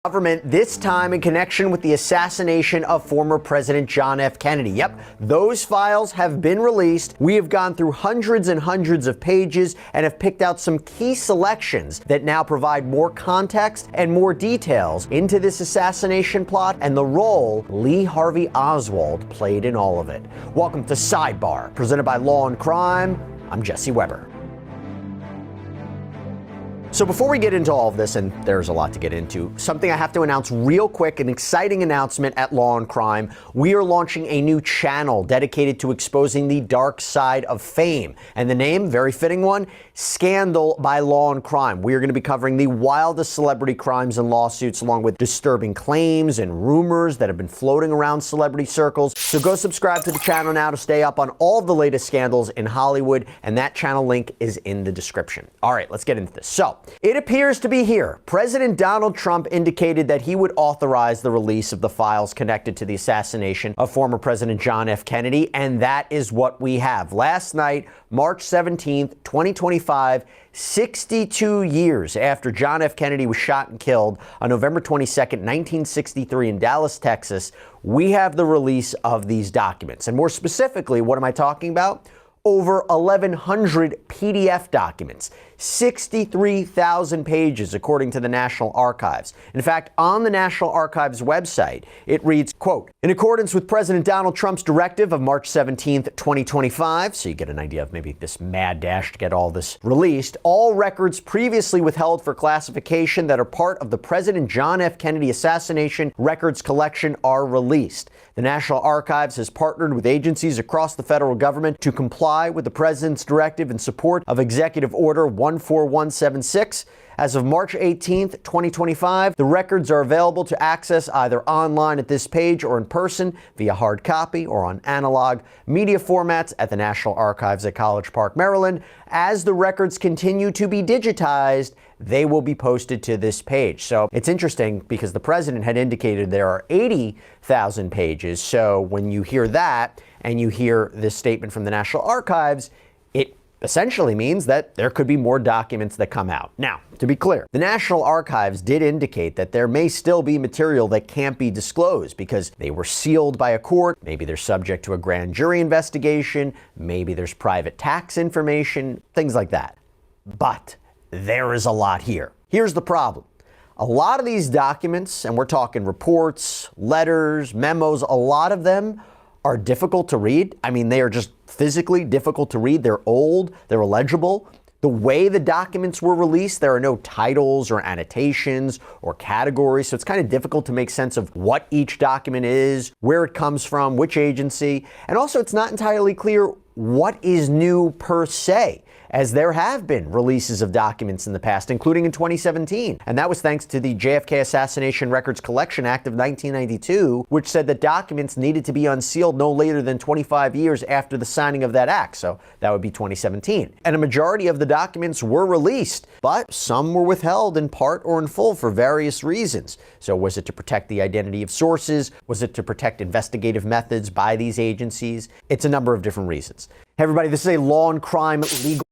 Government, this time in connection with the assassination of former President John F. Kennedy. Yep, those files have been released. We have gone through hundreds and hundreds of pages and have picked out some key selections that now provide more context and more details into this assassination plot and the role Lee Harvey Oswald played in all of it. Welcome to Sidebar, presented by Law and Crime. I'm Jesse Weber. So before we get into all of this, and there's a lot to get into, something I have to announce real quick, an exciting announcement at Law and Crime. We are launching a new channel dedicated to exposing the dark side of fame. And the name, very fitting one, Scandal by Law and Crime. We are going to be covering the wildest celebrity crimes and lawsuits, along with disturbing claims and rumors that have been floating around celebrity circles. So go subscribe to the channel now to stay up on all of the latest scandals in Hollywood, and that channel link is in the description. All right, let's get into this. So, it appears to be here. President Donald Trump indicated that he would authorize the release of the files connected to the assassination of former President John F. Kennedy, and that is what we have. Last night, March 17th, 2025, 62 years after John F. Kennedy was shot and killed on November 22nd, 1963 in Dallas, Texas, we have the release of these documents. And more specifically, what am I talking about? Over 1,100 PDF documents, 63,000 pages, according to the National Archives. In fact, on the National Archives website, it reads, quote, "In accordance with President Donald Trump's directive of March 17th, 2025, so you get an idea of maybe this mad dash to get all this released, all records previously withheld for classification that are part of the President John F. Kennedy assassination records collection are released. The National Archives has partnered with agencies across the federal government to comply with the President's directive in support of Executive Order 14176. As of March 18th, 2025, the records are available to access either online at this page or in person via hard copy or on analog media formats at the National Archives at College Park, Maryland. As the records continue to be digitized, they will be posted to this page." So it's interesting because the president had indicated there are 80,000 pages. So when you hear that and you hear this statement from the National Archives, it essentially means that there could be more documents that come out. Now, to be clear, the National Archives did indicate that there may still be material that can't be disclosed because they were sealed by a court. Maybe they're subject to a grand jury investigation. Maybe there's private tax information, things like that. But there is a lot here. Here's the problem. A lot of these documents, and we're talking reports, letters, memos, a lot of them are difficult to read. I mean, they are just physically difficult to read. They're old, they're illegible. The way the documents were released, there are no titles or annotations or categories, so it's kind of difficult to make sense of what each document is, where it comes from, which agency, and also it's not entirely clear what is new per se, as there have been releases of documents in the past, including in 2017. And that was thanks to the JFK Assassination Records Collection Act of 1992, which said that documents needed to be unsealed no later than 25 years after the signing of that act. So that would be 2017. And a majority of the documents were released, but some were withheld in part or in full for various reasons. So was it to protect the identity of sources? Was it to protect investigative methods by these agencies? It's a number of different reasons. Hey everybody, this is a Law and Crime legal